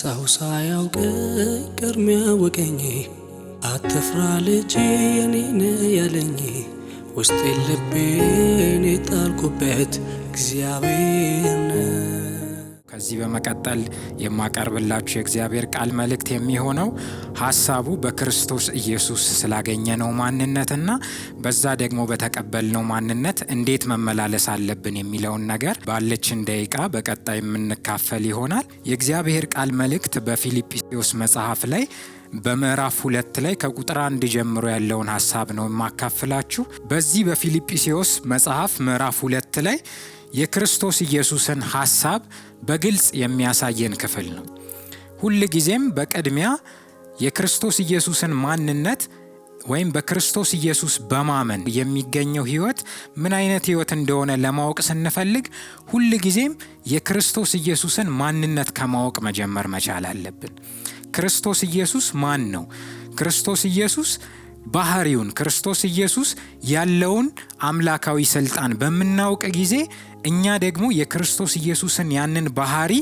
ሰው ሳያውቀኝ ቀድሞ ያወቀኝ አትፍራ ልጄ የኔን ያለኝ ውስጤን ልቤን የጣልኩበት እግዚአብሔር ነው። ከዚህ በመቀጠል የማቀርብላችሁ የእግዚአብሔር ቃል መልእክት የሚሆነው ሐሳቡ በክርስቶስ ኢየሱስ ስላገኘነው ማንነትና በዛ ደግሞ በተቀበልነው ማንነት እንዴት መመላለስ አለብን የሚለውን ነገር ባለችን ደቂቃ በቀጣይ የምንካፈል ይሆናል። የእግዚአብሔር ቃል መልእክት በፊልጵስዩስ መጽሐፍ ላይ በምዕራፍ 2 ላይ ከቁጥር 1 ጀምሮ ያለውን ሐሳብ ነው የማካፍላችሁ። በዚህ በፊልጵስዩስ መጽሐፍ ምዕራፍ 2 ላይ የክርስቶስ ኢየሱስን ሐሳብ በግልጽ የሚያሳየን ክፍል ነው። ሁል ጊዜም በቅድሚያ የክርስቶስ ኢየሱስን ማንነት ወይም በክርስቶስ ኢየሱስ በማመን የሚገኘው ሕይወት ምን አይነት ሕይወት እንደሆነ ለማወቅ ስንፈልግ ሁል ጊዜም የክርስቶስ ኢየሱስን ማንነት ከማወቅ መጀመር መቻል አለብን። ክርስቶስ ኢየሱስ ማን ነው? ክርስቶስ ኢየሱስ ባህሪውን፣ ክርስቶስ ኢየሱስ ያለውን አምላካዊ ስልጣን በምናውቅ ጊዜ እኛ ደግሞ የክርስቶስ ኢየሱስን ያንን ባህሪ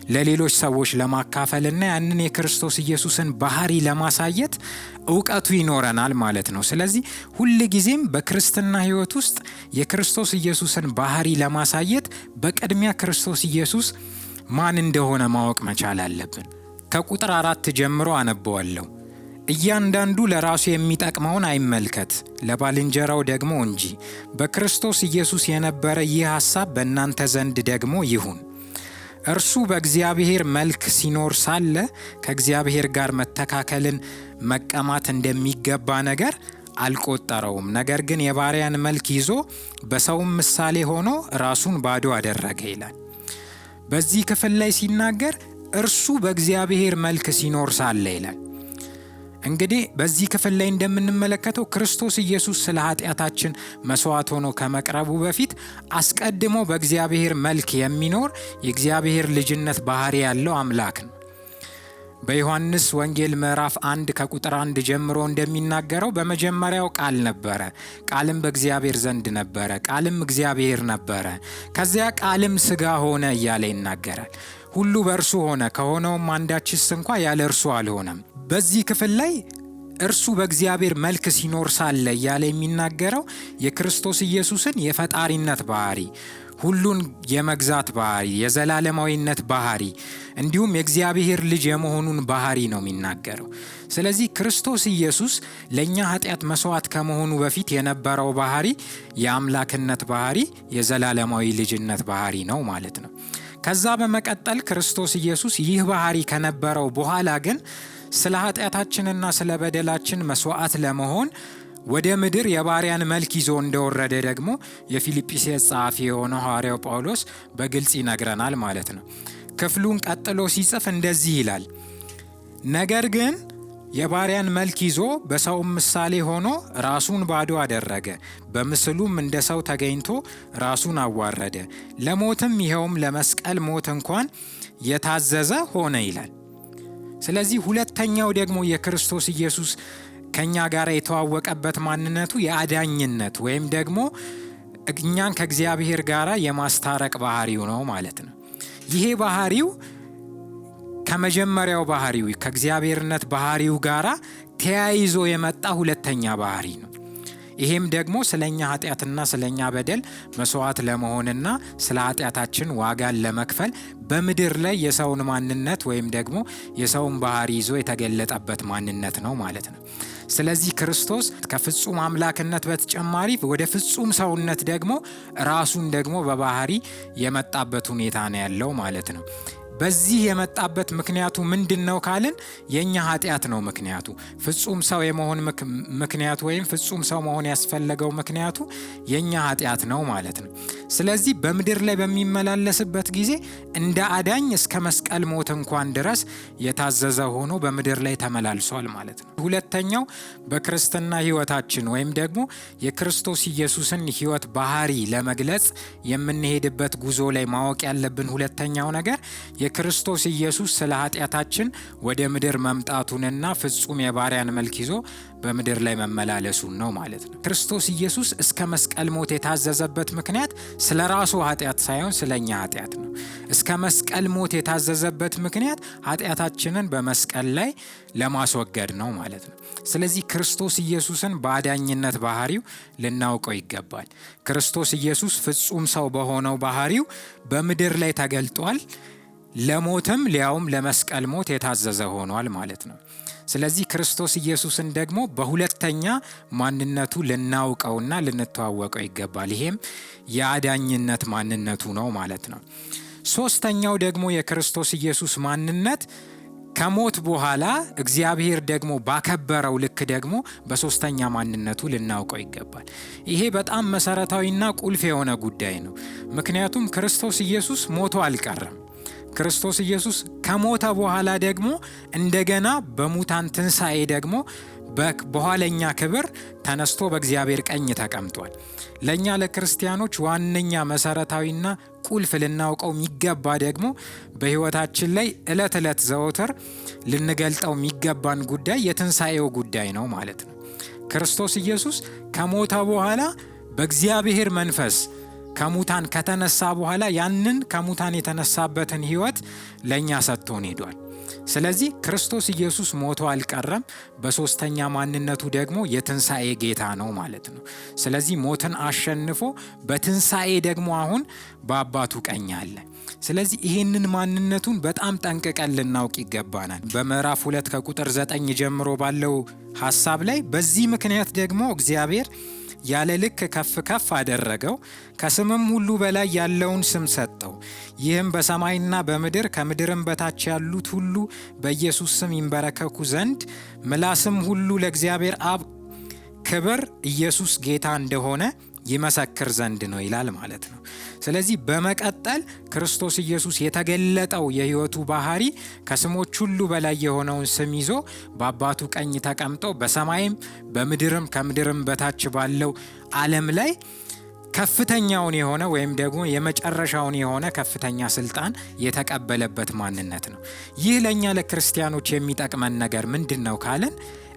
ለሌሎች ሰዎች ለማካፈልና ያንን የክርስቶስ ኢየሱስን ባህሪ ለማሳየት ዕውቀቱ ይኖረናል ማለት ነው። ስለዚህ ሁል ጊዜም በክርስትና ሕይወት ውስጥ የክርስቶስ ኢየሱስን ባህሪ ለማሳየት በቅድሚያ ክርስቶስ ኢየሱስ ማን እንደሆነ ማወቅ መቻል አለብን። ከቁጥር 4 ጀምሮ አነበዋለሁ። እያንዳንዱ ለራሱ የሚጠቅመውን አይመልከት፣ ለባልንጀራው ደግሞ እንጂ። በክርስቶስ ኢየሱስ የነበረ ይህ ሐሳብ በእናንተ ዘንድ ደግሞ ይሁን። እርሱ በእግዚአብሔር መልክ ሲኖር ሳለ ከእግዚአብሔር ጋር መተካከልን መቀማት እንደሚገባ ነገር አልቆጠረውም። ነገር ግን የባሪያን መልክ ይዞ በሰውም ምሳሌ ሆኖ ራሱን ባዶ አደረገ ይላል። በዚህ ክፍል ላይ ሲናገር እርሱ በእግዚአብሔር መልክ ሲኖር ሳለ ይላል። እንግዲህ በዚህ ክፍል ላይ እንደምንመለከተው ክርስቶስ ኢየሱስ ስለ ኃጢአታችን መስዋዕት ሆኖ ከመቅረቡ በፊት አስቀድሞ በእግዚአብሔር መልክ የሚኖር የእግዚአብሔር ልጅነት ባህሪ ያለው አምላክ ነው። በዮሐንስ ወንጌል ምዕራፍ 1 ከቁጥር 1 ጀምሮ እንደሚናገረው በመጀመሪያው ቃል ነበረ፣ ቃልም በእግዚአብሔር ዘንድ ነበረ፣ ቃልም እግዚአብሔር ነበረ፣ ከዚያ ቃልም ሥጋ ሆነ እያለ ይናገራል። ሁሉ በእርሱ ሆነ፣ ከሆነውም አንዳችስ እንኳ ያለ እርሱ አልሆነም። በዚህ ክፍል ላይ እርሱ በእግዚአብሔር መልክ ሲኖር ሳለ እያለ የሚናገረው የክርስቶስ ኢየሱስን የፈጣሪነት ባህሪ፣ ሁሉን የመግዛት ባህሪ፣ የዘላለማዊነት ባህሪ እንዲሁም የእግዚአብሔር ልጅ የመሆኑን ባህሪ ነው የሚናገረው። ስለዚህ ክርስቶስ ኢየሱስ ለእኛ ኃጢአት መስዋዕት ከመሆኑ በፊት የነበረው ባህሪ የአምላክነት ባህሪ፣ የዘላለማዊ ልጅነት ባህሪ ነው ማለት ነው። ከዛ በመቀጠል ክርስቶስ ኢየሱስ ይህ ባህሪ ከነበረው በኋላ ግን ስለ ኃጢአታችንና ስለ በደላችን መስዋዕት ለመሆን ወደ ምድር የባሪያን መልክ ይዞ እንደወረደ ደግሞ የፊልጵስዩስ ጸሐፊ የሆነው ሐዋርያው ጳውሎስ በግልጽ ይነግረናል ማለት ነው። ክፍሉን ቀጥሎ ሲጽፍ እንደዚህ ይላል። ነገር ግን የባሪያን መልክ ይዞ በሰውም ምሳሌ ሆኖ ራሱን ባዶ አደረገ፣ በምስሉም እንደ ሰው ተገኝቶ ራሱን አዋረደ፣ ለሞትም ይኸውም ለመስቀል ሞት እንኳን የታዘዘ ሆነ ይላል። ስለዚህ ሁለተኛው ደግሞ የክርስቶስ ኢየሱስ ከኛ ጋር የተዋወቀበት ማንነቱ የአዳኝነት ወይም ደግሞ እኛን ከእግዚአብሔር ጋር የማስታረቅ ባህሪው ነው ማለት ነው። ይሄ ባህሪው ከመጀመሪያው ባህሪው ከእግዚአብሔርነት ባህሪው ጋር ተያይዞ የመጣ ሁለተኛ ባህሪ ነው። ይሄም ደግሞ ስለኛ ኃጢአትና ስለኛ በደል መስዋዕት ለመሆንና ስለ ኃጢአታችን ዋጋን ለመክፈል በምድር ላይ የሰውን ማንነት ወይም ደግሞ የሰውን ባህሪ ይዞ የተገለጠበት ማንነት ነው ማለት ነው። ስለዚህ ክርስቶስ ከፍጹም አምላክነት በተጨማሪ ወደ ፍጹም ሰውነት ደግሞ ራሱን ደግሞ በባህሪ የመጣበት ሁኔታ ነው ያለው ማለት ነው። በዚህ የመጣበት ምክንያቱ ምንድነው ካልን የኛ ኃጢአት ነው ምክንያቱ። ፍጹም ሰው የመሆን ምክንያቱ ወይም ፍጹም ሰው መሆን ያስፈለገው ምክንያቱ የኛ ኃጢአት ነው ማለት ነው። ስለዚህ በምድር ላይ በሚመላለስበት ጊዜ እንደ አዳኝ እስከ መስቀል ሞት እንኳን ድረስ የታዘዘ ሆኖ በምድር ላይ ተመላልሷል ማለት ነው። ሁለተኛው በክርስትና ሕይወታችን ወይም ደግሞ የክርስቶስ ኢየሱስን ሕይወት ባህሪ ለመግለጽ የምንሄድበት ጉዞ ላይ ማወቅ ያለብን ሁለተኛው ነገር የክርስቶስ ኢየሱስ ስለ ኃጢአታችን ወደ ምድር መምጣቱንና ፍጹም የባሪያን መልክ ይዞ በምድር ላይ መመላለሱን ነው ማለት ነው። ክርስቶስ ኢየሱስ እስከ መስቀል ሞት የታዘዘበት ምክንያት ስለ ራሱ ኃጢአት ሳይሆን ስለኛ ኃጢአት ነው። እስከ መስቀል ሞት የታዘዘበት ምክንያት ኃጢአታችንን በመስቀል ላይ ለማስወገድ ነው ማለት ነው። ስለዚህ ክርስቶስ ኢየሱስን በአዳኝነት ባህሪው ልናውቀው ይገባል። ክርስቶስ ኢየሱስ ፍጹም ሰው በሆነው ባህሪው በምድር ላይ ተገልጧል። ለሞትም ሊያውም ለመስቀል ሞት የታዘዘ ሆኗል ማለት ነው። ስለዚህ ክርስቶስ ኢየሱስን ደግሞ በሁለተኛ ማንነቱ ልናውቀውና ልንተዋወቀው ይገባል። ይሄም የአዳኝነት ማንነቱ ነው ማለት ነው። ሶስተኛው ደግሞ የክርስቶስ ኢየሱስ ማንነት ከሞት በኋላ እግዚአብሔር ደግሞ ባከበረው ልክ ደግሞ በሶስተኛ ማንነቱ ልናውቀው ይገባል። ይሄ በጣም መሰረታዊና ቁልፍ የሆነ ጉዳይ ነው። ምክንያቱም ክርስቶስ ኢየሱስ ሞቶ አልቀረም። ክርስቶስ ኢየሱስ ከሞተ በኋላ ደግሞ እንደገና በሙታን ትንሣኤ ደግሞ በኋለኛ ክብር ተነስቶ በእግዚአብሔር ቀኝ ተቀምጧል። ለኛ ለክርስቲያኖች ዋነኛ መሰረታዊና ቁልፍ ልናውቀው የሚገባ ደግሞ በህይወታችን ላይ ዕለት ዕለት ዘወትር ልንገልጠው የሚገባን ጉዳይ የትንሣኤው ጉዳይ ነው ማለት ነው። ክርስቶስ ኢየሱስ ከሞተ በኋላ በእግዚአብሔር መንፈስ ከሙታን ከተነሳ በኋላ ያንን ከሙታን የተነሳበትን ህይወት ለኛ ሰጥቶን ሄዷል። ስለዚህ ክርስቶስ ኢየሱስ ሞቶ አልቀረም። በሶስተኛ ማንነቱ ደግሞ የትንሣኤ ጌታ ነው ማለት ነው። ስለዚህ ሞትን አሸንፎ በትንሣኤ ደግሞ አሁን በአባቱ ቀኝ አለ። ስለዚህ ይህንን ማንነቱን በጣም ጠንቅቀን ልናውቅ ይገባናል። በምዕራፍ 2 ከቁጥር 9 ጀምሮ ባለው ሐሳብ ላይ በዚህ ምክንያት ደግሞ እግዚአብሔር ያለ ልክ ከፍ ከፍ አደረገው፣ ከስምም ሁሉ በላይ ያለውን ስም ሰጠው። ይህም በሰማይና በምድር ከምድርም በታች ያሉት ሁሉ በኢየሱስ ስም ይንበረከኩ ዘንድ ምላስም ሁሉ ለእግዚአብሔር አብ ክብር ኢየሱስ ጌታ እንደሆነ ይመሰክር ዘንድ ነው ይላል ማለት ነው። ስለዚህ በመቀጠል ክርስቶስ ኢየሱስ የተገለጠው የህይወቱ ባህሪ ከስሞች ሁሉ በላይ የሆነውን ስም ይዞ በአባቱ ቀኝ ተቀምጦ በሰማይም በምድርም ከምድርም በታች ባለው ዓለም ላይ ከፍተኛውን የሆነ ወይም ደግሞ የመጨረሻውን የሆነ ከፍተኛ ስልጣን የተቀበለበት ማንነት ነው። ይህ ለኛ ለክርስቲያኖች የሚጠቅመን ነገር ምንድነው ካለን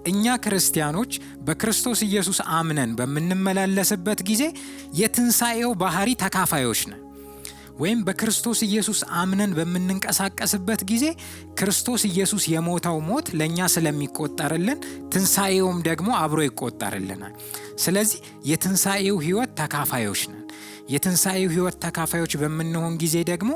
እኛ ክርስቲያኖች በክርስቶስ ኢየሱስ አምነን በምንመላለስበት ጊዜ የትንሣኤው ባህሪ ተካፋዮች ነን። ወይም በክርስቶስ ኢየሱስ አምነን በምንንቀሳቀስበት ጊዜ ክርስቶስ ኢየሱስ የሞተው ሞት ለኛ ስለሚቆጠርልን ትንሣኤውም ደግሞ አብሮ ይቆጠርልናል። ስለዚህ የትንሣኤው ህይወት ተካፋዮች ነን። የትንሣኤው ህይወት ተካፋዮች በምንሆን ጊዜ ደግሞ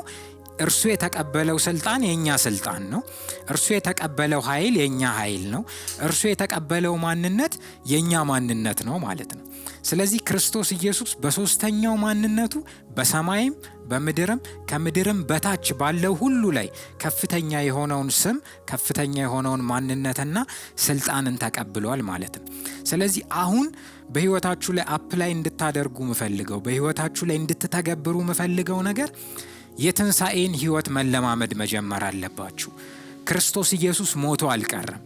እርሱ የተቀበለው ስልጣን የኛ ስልጣን ነው። እርሱ የተቀበለው ኃይል የኛ ኃይል ነው። እርሱ የተቀበለው ማንነት የኛ ማንነት ነው ማለት ነው። ስለዚህ ክርስቶስ ኢየሱስ በሶስተኛው ማንነቱ በሰማይም በምድርም ከምድርም በታች ባለው ሁሉ ላይ ከፍተኛ የሆነውን ስም፣ ከፍተኛ የሆነውን ማንነትና ስልጣንን ተቀብሏል ማለት ነው። ስለዚህ አሁን በህይወታችሁ ላይ አፕላይ እንድታደርጉ ምፈልገው፣ በህይወታችሁ ላይ እንድትተገብሩ ምፈልገው ነገር የትንሣኤን ህይወት መለማመድ መጀመር አለባችሁ። ክርስቶስ ኢየሱስ ሞቶ አልቀረም።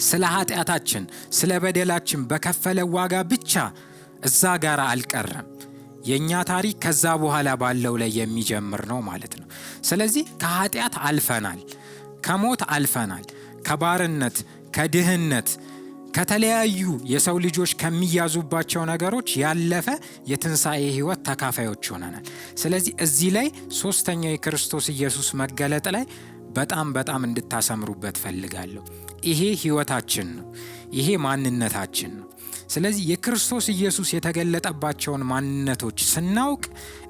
ስለ ኃጢአታችን ስለ በደላችን በከፈለ ዋጋ ብቻ እዛ ጋር አልቀረም። የኛ ታሪክ ከዛ በኋላ ባለው ላይ የሚጀምር ነው ማለት ነው። ስለዚህ ከኃጢአት አልፈናል፣ ከሞት አልፈናል፣ ከባርነት ከድህነት ከተለያዩ የሰው ልጆች ከሚያዙባቸው ነገሮች ያለፈ የትንሣኤ ህይወት ተካፋዮች ሆነናል። ስለዚህ እዚህ ላይ ሶስተኛው የክርስቶስ ኢየሱስ መገለጥ ላይ በጣም እንድታሰምሩበት ፈልጋለሁ። ይሄ ህይወታችን ነው። ይሄ ማንነታችን ነው። ስለዚህ የክርስቶስ ኢየሱስ የተገለጠባቸውን ማንነቶች ስናውቅ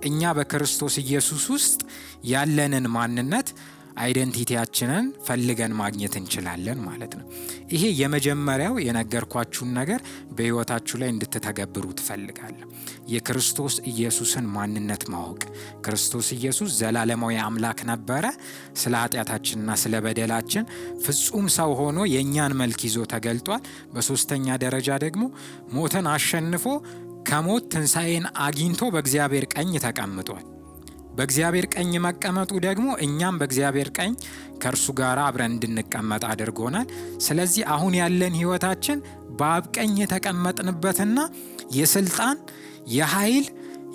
እኛ በክርስቶስ ኢየሱስ ውስጥ ያለንን ማንነት አይደንቲቲያችንን ፈልገን ማግኘት እንችላለን ማለት ነው። ይሄ የመጀመሪያው የነገርኳችሁን ነገር በህይወታችሁ ላይ እንድትተገብሩ ትፈልጋለሁ። የክርስቶስ ኢየሱስን ማንነት ማወቅ። ክርስቶስ ኢየሱስ ዘላለማዊ አምላክ ነበረ። ስለ ኃጢአታችንና ስለ በደላችን ፍጹም ሰው ሆኖ የኛን መልክ ይዞ ተገልጧል። በሶስተኛ ደረጃ ደግሞ ሞትን አሸንፎ ከሞት ትንሣኤን አግኝቶ በእግዚአብሔር ቀኝ ተቀምጧል። በእግዚአብሔር ቀኝ መቀመጡ ደግሞ እኛም በእግዚአብሔር ቀኝ ከእርሱ ጋር አብረን እንድንቀመጥ አድርጎናል። ስለዚህ አሁን ያለን ህይወታችን በአብ ቀኝ የተቀመጥንበትና የስልጣን የኃይል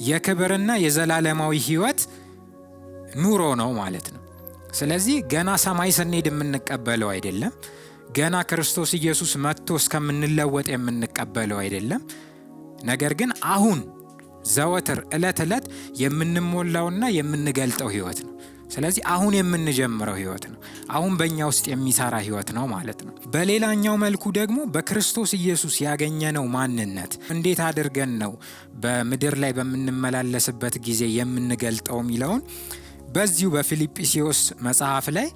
የክብርና የዘላለማዊ ህይወት ኑሮ ነው ማለት ነው። ስለዚህ ገና ሰማይ ስንሄድ የምንቀበለው አይደለም። ገና ክርስቶስ ኢየሱስ መጥቶ እስከምንለወጥ የምንቀበለው አይደለም። ነገር ግን አሁን ዘወትር ዕለት ዕለት የምንሞላውና የምንገልጠው ህይወት ነው። ስለዚህ አሁን የምንጀምረው ህይወት ነው። አሁን በእኛ ውስጥ የሚሰራ ህይወት ነው ማለት ነው። በሌላኛው መልኩ ደግሞ በክርስቶስ ኢየሱስ ያገኘነው ማንነት እንዴት አድርገን ነው በምድር ላይ በምንመላለስበት ጊዜ የምንገልጠው የሚለውን በዚሁ በፊልጵስዩስ መጽሐፍ ላይ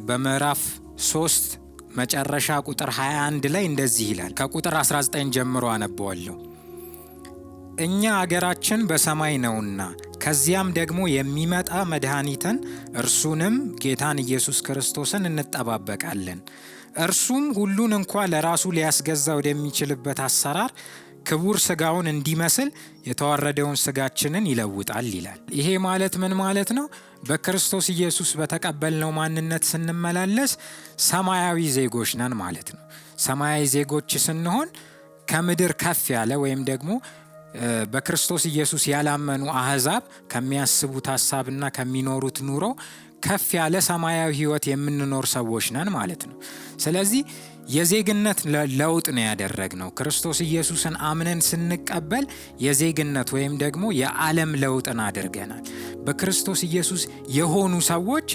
በምዕራፍ 3 መጨረሻ ቁጥር 21 ላይ እንደዚህ ይላል። ከቁጥር 19 ጀምሮ አነበዋለሁ። እኛ አገራችን በሰማይ ነውና ከዚያም ደግሞ የሚመጣ መድኃኒትን እርሱንም ጌታን ኢየሱስ ክርስቶስን እንጠባበቃለን። እርሱም ሁሉን እንኳ ለራሱ ሊያስገዛ ወደሚችልበት አሰራር ክቡር ስጋውን እንዲመስል የተዋረደውን ስጋችንን ይለውጣል ይላል። ይሄ ማለት ምን ማለት ነው? በክርስቶስ ኢየሱስ በተቀበልነው ማንነት ስንመላለስ ሰማያዊ ዜጎች ነን ማለት ነው። ሰማያዊ ዜጎች ስንሆን ከምድር ከፍ ያለ ወይም ደግሞ በክርስቶስ ኢየሱስ ያላመኑ አህዛብ ከሚያስቡት ሐሳብና ከሚኖሩት ኑሮ ከፍ ያለ ሰማያዊ ህይወት የምንኖር ሰዎች ነን ማለት ነው። ስለዚህ የዜግነት ለውጥ ነው ያደረግነው። ክርስቶስ ኢየሱስን አምነን ስንቀበል የዜግነት ወይም ደግሞ የዓለም ለውጥን አድርገናል። በክርስቶስ ኢየሱስ የሆኑ ሰዎች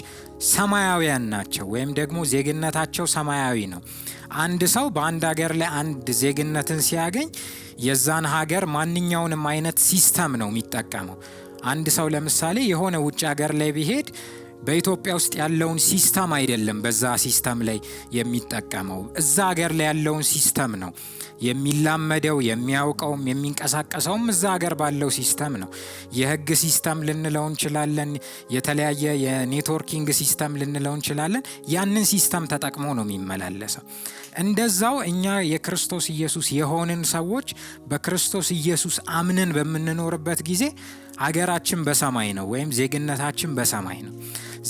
ሰማያውያን ናቸው ወይም ደግሞ ዜግነታቸው ሰማያዊ ነው። አንድ ሰው በአንድ ሀገር ላይ አንድ ዜግነትን ሲያገኝ የዛን ሀገር ማንኛውንም አይነት ሲስተም ነው የሚጠቀመው። አንድ ሰው ለምሳሌ የሆነ ውጭ ሀገር ላይ ቢሄድ በኢትዮጵያ ውስጥ ያለውን ሲስተም አይደለም በዛ ሲስተም ላይ የሚጠቀመው። እዛ ሀገር ላይ ያለውን ሲስተም ነው የሚላመደው፣ የሚያውቀውም የሚንቀሳቀሰውም እዛ ሀገር ባለው ሲስተም ነው። የህግ ሲስተም ልንለው እንችላለን፣ የተለያየ የኔትወርኪንግ ሲስተም ልንለው እንችላለን። ያንን ሲስተም ተጠቅሞ ነው የሚመላለሰው። እንደዛው እኛ የክርስቶስ ኢየሱስ የሆንን ሰዎች በክርስቶስ ኢየሱስ አምነን በምንኖርበት ጊዜ ሀገራችን በሰማይ ነው ወይም ዜግነታችን በሰማይ ነው።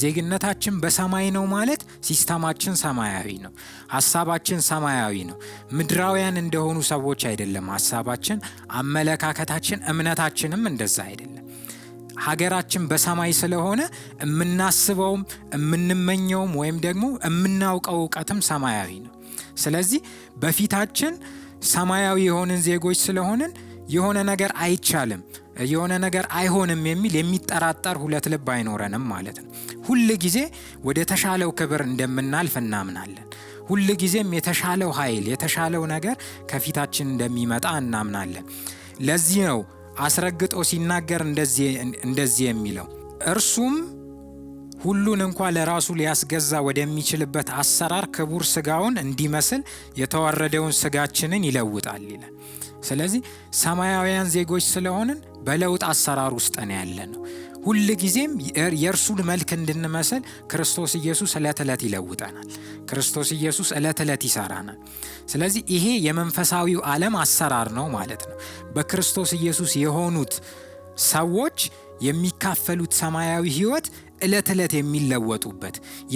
ዜግነታችን በሰማይ ነው ማለት ሲስተማችን ሰማያዊ ነው፣ ሐሳባችን ሰማያዊ ነው። ምድራውያን እንደሆኑ ሰዎች አይደለም ሐሳባችን፣ አመለካከታችን፣ እምነታችንም እንደዛ አይደለም። ሀገራችን በሰማይ ስለሆነ የምናስበውም የምንመኘውም ወይም ደግሞ የምናውቀው እውቀትም ሰማያዊ ነው። ስለዚህ በፊታችን ሰማያዊ የሆንን ዜጎች ስለሆንን የሆነ ነገር አይቻልም፣ የሆነ ነገር አይሆንም የሚል የሚጠራጠር ሁለት ልብ አይኖረንም ማለት ነው። ሁል ጊዜ ወደ ተሻለው ክብር እንደምናልፍ እናምናለን። ሁል ጊዜም የተሻለው ኃይል፣ የተሻለው ነገር ከፊታችን እንደሚመጣ እናምናለን። ለዚህ ነው አስረግጦ ሲናገር እንደዚህ የሚለው እርሱም ሁሉን እንኳ ለራሱ ሊያስገዛ ወደሚችልበት አሰራር ክቡር ስጋውን እንዲመስል የተዋረደውን ስጋችንን ይለውጣል ይላል። ስለዚህ ሰማያውያን ዜጎች ስለሆንን በለውጥ አሰራር ውስጥ ነው ያለነው። ሁል ጊዜም የእርሱን መልክ እንድንመስል ክርስቶስ ኢየሱስ ዕለት ዕለት ይለውጠናል። ክርስቶስ ኢየሱስ ዕለት ዕለት ይሰራናል። ስለዚህ ይሄ የመንፈሳዊው ዓለም አሰራር ነው ማለት ነው። በክርስቶስ ኢየሱስ የሆኑት ሰዎች የሚካፈሉት ሰማያዊ ህይወት ዕለት ዕለት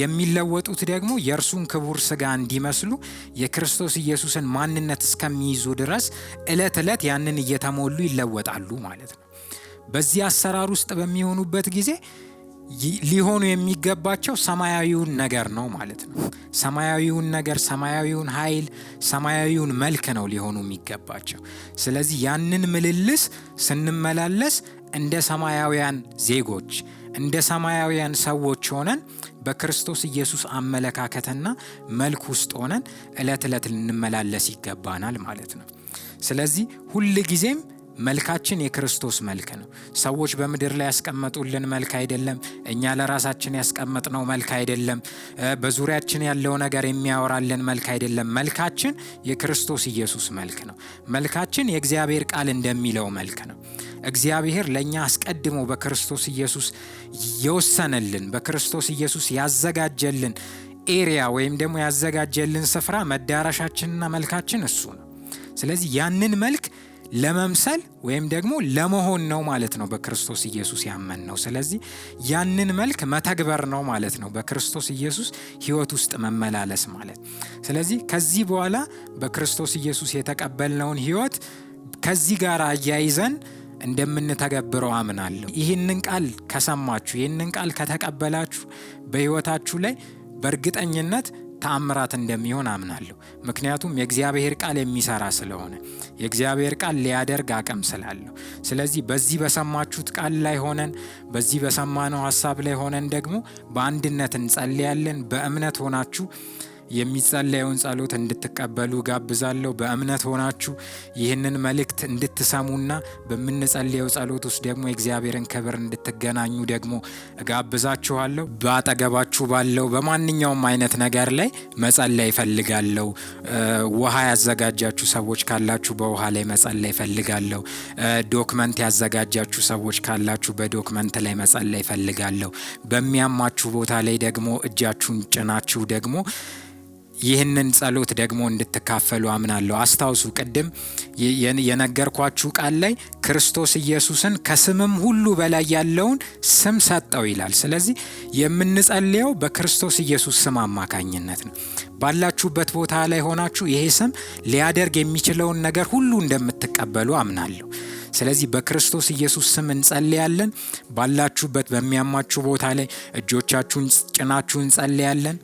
የሚለወጡት ደግሞ የእርሱን ክቡር ስጋ እንዲመስሉ የክርስቶስ ኢየሱስን ማንነት እስከሚይዙ ድረስ ዕለት ዕለት ያንን እየተሞሉ ይለወጣሉ ማለት ነው። በዚህ አሰራር ውስጥ በሚሆኑበት ጊዜ ሊሆኑ የሚገባቸው ሰማያዊውን ነገር ነው ማለት ነው። ሰማያዊውን ነገር፣ ሰማያዊውን ኃይል፣ ሰማያዊውን መልክ ነው ሊሆኑ የሚገባቸው። ስለዚህ ያንን ምልልስ ስንመላለስ እንደ ሰማያውያን ዜጎች፣ እንደ ሰማያውያን ሰዎች ሆነን በክርስቶስ ኢየሱስ አመለካከትና መልክ ውስጥ ሆነን ዕለት ዕለት ልንመላለስ ይገባናል ማለት ነው። ስለዚህ ሁል ጊዜም መልካችን የክርስቶስ መልክ ነው። ሰዎች በምድር ላይ ያስቀመጡልን መልክ አይደለም። እኛ ለራሳችን ያስቀመጥነው መልክ አይደለም። በዙሪያችን ያለው ነገር የሚያወራልን መልክ አይደለም። መልካችን የክርስቶስ ኢየሱስ መልክ ነው። መልካችን የእግዚአብሔር ቃል እንደሚለው መልክ ነው። እግዚአብሔር ለኛ አስቀድሞ በክርስቶስ ኢየሱስ የወሰነልን፣ በክርስቶስ ኢየሱስ ያዘጋጀልን ኤሪያ ወይም ደግሞ ያዘጋጀልን ስፍራ መዳረሻችንና መልካችን እሱ ነው። ስለዚህ ያንን መልክ ለመምሰል ወይም ደግሞ ለመሆን ነው ማለት ነው በክርስቶስ ኢየሱስ ያመን ነው። ስለዚህ ያንን መልክ መተግበር ነው ማለት ነው በክርስቶስ ኢየሱስ ሕይወት ውስጥ መመላለስ ማለት። ስለዚህ ከዚህ በኋላ በክርስቶስ ኢየሱስ የተቀበልነውን ሕይወት ከዚህ ጋር አያይዘን እንደምንተገብረው አምናለሁ። ይህንን ቃል ከሰማችሁ፣ ይህንን ቃል ከተቀበላችሁ በሕይወታችሁ ላይ በእርግጠኝነት ተአምራት እንደሚሆን አምናለሁ። ምክንያቱም የእግዚአብሔር ቃል የሚሰራ ስለሆነ፣ የእግዚአብሔር ቃል ሊያደርግ አቅም ስላለው። ስለዚህ በዚህ በሰማችሁት ቃል ላይ ሆነን፣ በዚህ በሰማነው ሐሳብ ላይ ሆነን ደግሞ በአንድነት እንጸልያለን። በእምነት ሆናችሁ የሚጸለየውን ጸሎት እንድትቀበሉ ጋብዛለሁ። በእምነት ሆናችሁ ይህንን መልእክት እንድትሰሙና በምንጸልየው ጸሎት ውስጥ ደግሞ የእግዚአብሔርን ክብር እንድትገናኙ ደግሞ ጋብዛችኋለሁ። በአጠገባችሁ ባለው በማንኛውም አይነት ነገር ላይ መጸለይ እፈልጋለሁ። ውሃ ያዘጋጃችሁ ሰዎች ካላችሁ በውሃ ላይ መጸለይ እፈልጋለሁ። ዶክመንት ያዘጋጃችሁ ሰዎች ካላችሁ በዶክመንት ላይ መጸለይ እፈልጋለሁ። በሚያማችሁ ቦታ ላይ ደግሞ እጃችሁን ጭናችሁ ደግሞ ይህንን ጸሎት ደግሞ እንድትካፈሉ አምናለሁ። አስታውሱ፣ ቅድም የነገርኳችሁ ቃል ላይ ክርስቶስ ኢየሱስን ከስምም ሁሉ በላይ ያለውን ስም ሰጠው ይላል። ስለዚህ የምንጸልየው በክርስቶስ ኢየሱስ ስም አማካኝነት ነው። ባላችሁበት ቦታ ላይ ሆናችሁ ይሄ ስም ሊያደርግ የሚችለውን ነገር ሁሉ እንደምትቀበሉ አምናለሁ። ስለዚህ በክርስቶስ ኢየሱስ ስም እንጸልያለን። ባላችሁበት በሚያማችሁ ቦታ ላይ እጆቻችሁን ጭናችሁ እንጸልያለን።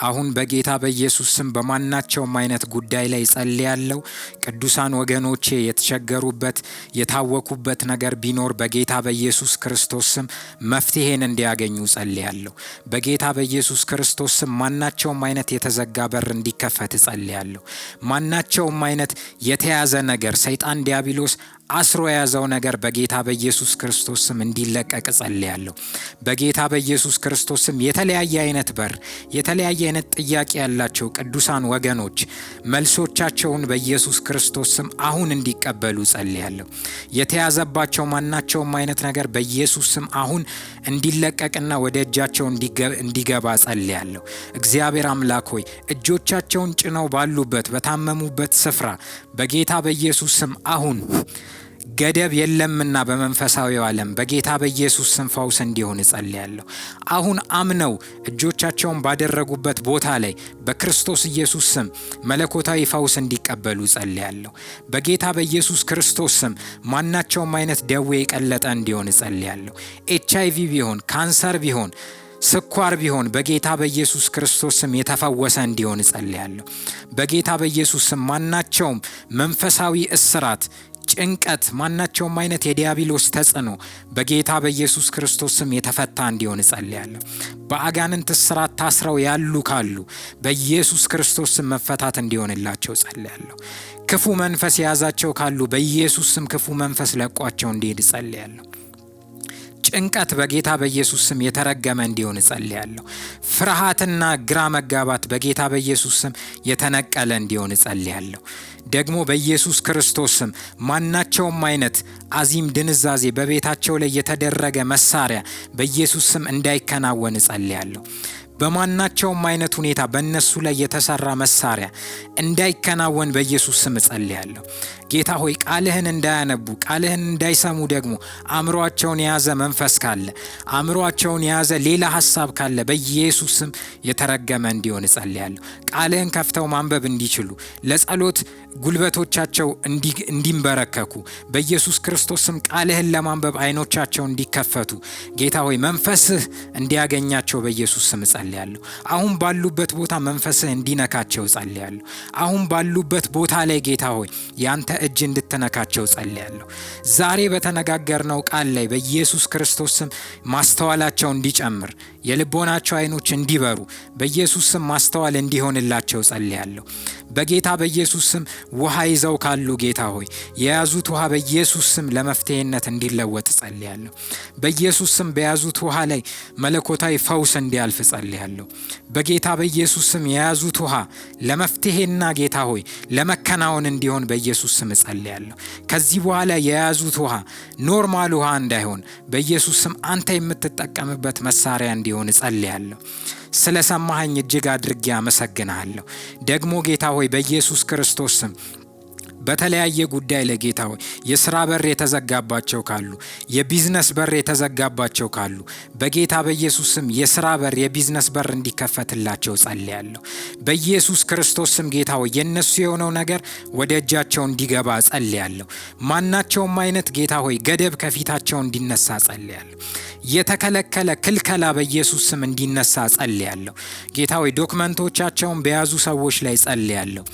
አሁን በጌታ በኢየሱስ ስም በማናቸውም አይነት ጉዳይ ላይ ጸልያለሁ። ቅዱሳን ወገኖቼ የተቸገሩበት የታወኩበት ነገር ቢኖር በጌታ በኢየሱስ ክርስቶስ ስም መፍትሄን እንዲያገኙ ጸልያለሁ። በጌታ በኢየሱስ ክርስቶስ ስም ማናቸውም አይነት የተዘጋ በር እንዲከፈት ጸልያለሁ። ማናቸውም አይነት የተያዘ ነገር ሰይጣን ዲያብሎስ አስሮ የያዘው ነገር በጌታ በኢየሱስ ክርስቶስ ስም እንዲለቀቅ ጸልያለሁ። በጌታ በኢየሱስ ክርስቶስ ስም የተለያየ አይነት በር፣ የተለያየ አይነት ጥያቄ ያላቸው ቅዱሳን ወገኖች መልሶቻቸውን በኢየሱስ ክርስቶስ ስም አሁን እንዲቀበሉ ጸልያለሁ። የተያዘባቸው ማናቸውም አይነት ነገር በኢየሱስ ስም አሁን እንዲለቀቅና ወደ እጃቸው እንዲገባ ጸልያለሁ። እግዚአብሔር አምላክ ሆይ እጆቻቸውን ጭነው ባሉበት በታመሙበት ስፍራ በጌታ በኢየሱስ ስም አሁን ገደብ የለምና በመንፈሳዊው ዓለም በጌታ በኢየሱስ ስም ፈውስ እንዲሆን ጸልያለሁ። አሁን አምነው እጆቻቸውን ባደረጉበት ቦታ ላይ በክርስቶስ ኢየሱስ ስም መለኮታዊ ፈውስ እንዲቀበሉ ጸልያለሁ። በጌታ በኢየሱስ ክርስቶስ ስም ማናቸውም አይነት ደዌ የቀለጠ እንዲሆን ጸልያለሁ። HIV ቢሆን፣ ካንሰር ቢሆን፣ ስኳር ቢሆን በጌታ በኢየሱስ ክርስቶስ ስም የተፈወሰ እንዲሆን ጸልያለሁ። በጌታ በኢየሱስ ስም ማናቸውም መንፈሳዊ እስራት፣ ጭንቀት፣ ማናቸውም አይነት የዲያብሎስ ተጽዕኖ በጌታ በኢየሱስ ክርስቶስ ስም የተፈታ እንዲሆን ጸልያለሁ። በአጋንንት እስራት ታስረው ያሉ ካሉ በኢየሱስ ክርስቶስ ስም መፈታት እንዲሆንላቸው ጸልያለሁ። ክፉ መንፈስ የያዛቸው ካሉ በኢየሱስ ስም ክፉ መንፈስ ለቋቸው እንዲሄድ ጸልያለሁ። ጭንቀት በጌታ በኢየሱስ ስም የተረገመ እንዲሆን ጸልያለሁ። ፍርሃትና ግራ መጋባት በጌታ በኢየሱስ ስም የተነቀለ እንዲሆን ጸልያለሁ። ደግሞ በኢየሱስ ክርስቶስ ስም ማናቸውም አይነት አዚም ድንዛዜ በቤታቸው ላይ የተደረገ መሳሪያ በኢየሱስ ስም እንዳይከናወን ጸልያለሁ። በማናቸውም አይነት ሁኔታ በእነሱ ላይ የተሰራ መሳሪያ እንዳይከናወን በኢየሱስ ስም ጸልያለሁ። ጌታ ሆይ ቃልህን እንዳያነቡ፣ ቃልህን እንዳይሰሙ ደግሞ አእምሮአቸውን የያዘ መንፈስ ካለ፣ አእምሮአቸውን የያዘ ሌላ ሐሳብ ካለ በኢየሱስ ስም የተረገመ እንዲሆን ጸልያለሁ። ቃልህን ከፍተው ማንበብ እንዲችሉ፣ ለጸሎት ጉልበቶቻቸው እንዲንበረከኩ በኢየሱስ ክርስቶስ ስም ቃልህን ለማንበብ አይኖቻቸው እንዲከፈቱ ጌታ ሆይ መንፈስህ እንዲያገኛቸው በኢየሱስ ስም ጸልያለሁ። አሁን ባሉበት ቦታ መንፈስህ እንዲነካቸው ጸልያለሁ። አሁን ባሉበት ቦታ ላይ ጌታ ሆይ ያንተ እጅ እንድትነካቸው ጸልያለሁ። ዛሬ በተነጋገርነው ቃል ላይ በኢየሱስ ክርስቶስ ስም ማስተዋላቸው እንዲጨምር፣ የልቦናቸው አይኖች እንዲበሩ በኢየሱስ ስም ማስተዋል እንዲሆንላቸው ጸልያለሁ። በጌታ በኢየሱስ ስም ውሃ ይዘው ካሉ ጌታ ሆይ የያዙት ውሃ በኢየሱስ ስም ለመፍትሄነት እንዲለወጥ ጸልያለሁ። በኢየሱስ ስም በያዙት ውሃ ላይ መለኮታዊ ፈውስ እንዲያልፍ ጸልያለሁ። በጌታ በኢየሱስ ስም የያዙት ውሃ ለመፍትሄና ጌታ ሆይ ለመከናወን እንዲሆን በኢየሱስ ስም ጸልያለሁ። ከዚህ በኋላ የያዙት ውሃ ኖርማል ውሃ እንዳይሆን በኢየሱስ ስም አንተ የምትጠቀምበት መሳሪያ እንዲሆን ጸልያለሁ። ስለሰማኸኝ እጅግ አድርጌ አመሰግናለሁ። ደግሞ ጌታ ሆይ በኢየሱስ ክርስቶስ ስም በተለያየ ጉዳይ ላይ ጌታ ሆይ የስራ በር የተዘጋባቸው ካሉ፣ የቢዝነስ በር የተዘጋባቸው ካሉ በጌታ በኢየሱስ ስም የስራ በር የቢዝነስ በር እንዲከፈትላቸው ጸልያለሁ። በኢየሱስ ክርስቶስ ስም ጌታ ሆይ የነሱ የሆነው ነገር ወደ እጃቸው እንዲገባ ጸልያለሁ። ማናቸውም አይነት ጌታ ሆይ ገደብ ከፊታቸው እንዲነሳ ጸልያለሁ። የተከለከለ ክልከላ በኢየሱስ ስም እንዲነሳ ጸልያለሁ። ጌታ ሆይ ዶክመንቶቻቸውን በያዙ ሰዎች ላይ ጸልያለሁ።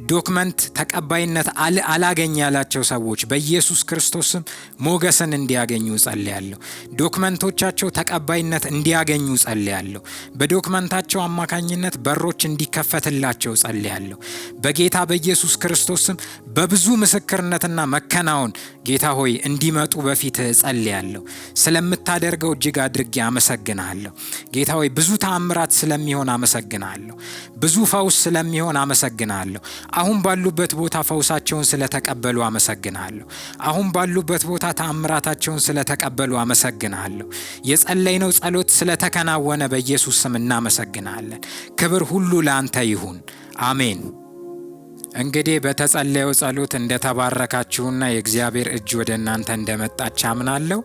ዶክመንት ተቀባይነት አላገኝ ያላቸው ሰዎች በኢየሱስ ክርስቶስ ስም ሞገስን እንዲያገኙ ጸልያለሁ። ዶክመንቶቻቸው ተቀባይነት እንዲያገኙ ጸልያለሁ። በዶክመንታቸው አማካኝነት በሮች እንዲከፈትላቸው ጸልያለሁ። በጌታ በኢየሱስ ክርስቶስ ስም በብዙ ምስክርነትና መከናወን ጌታ ሆይ እንዲመጡ በፊት ጸልያለሁ። ስለምታደርገው እጅግ አድርጌ አመሰግናለሁ። ጌታ ሆይ ብዙ ተአምራት ስለሚሆን አመሰግናለሁ። ብዙ ፈውስ ስለሚሆን አመሰግናለሁ። አሁን ባሉበት ቦታ ፈውሳቸውን ስለተቀበሉ አመሰግናለሁ። አሁን ባሉበት ቦታ ተአምራታቸውን ስለተቀበሉ አመሰግናለሁ። የጸለይነው ጸሎት ስለተከናወነ በኢየሱስ ስም እናመሰግናለን። ክብር ሁሉ ለአንተ ይሁን። አሜን። እንግዲህ በተጸለየው ጸሎት እንደተባረካችሁና የእግዚአብሔር እጅ ወደ እናንተ እንደመጣች አምናለሁ።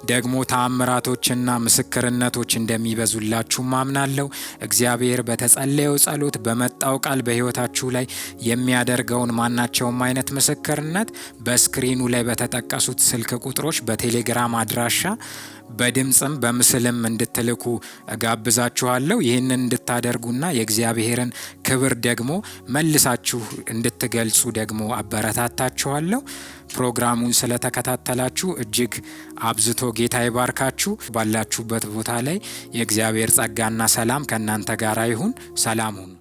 ደግሞ ተአምራቶችና ምስክርነቶች እንደሚበዙላችሁ አምናለሁ። እግዚአብሔር በተጸለየው ጸሎት በመጣው ቃል በሕይወታችሁ ላይ የሚያደርገውን ማናቸውም አይነት ምስክርነት በስክሪኑ ላይ በተጠቀሱት ስልክ ቁጥሮች በቴሌግራም አድራሻ በድምጽም በምስልም እንድትልኩ እጋብዛችኋለሁ። ይህንን እንድታደርጉና የእግዚአብሔርን ክብር ደግሞ መልሳችሁ እንድትገልጹ ደግሞ አበረታታችኋለሁ። ፕሮግራሙን ስለተከታተላችሁ እጅግ አብዝቶ ጌታ ይባርካችሁ። ባላችሁበት ቦታ ላይ የእግዚአብሔር ጸጋና ሰላም ከእናንተ ጋር ይሁን። ሰላም ሁኑ።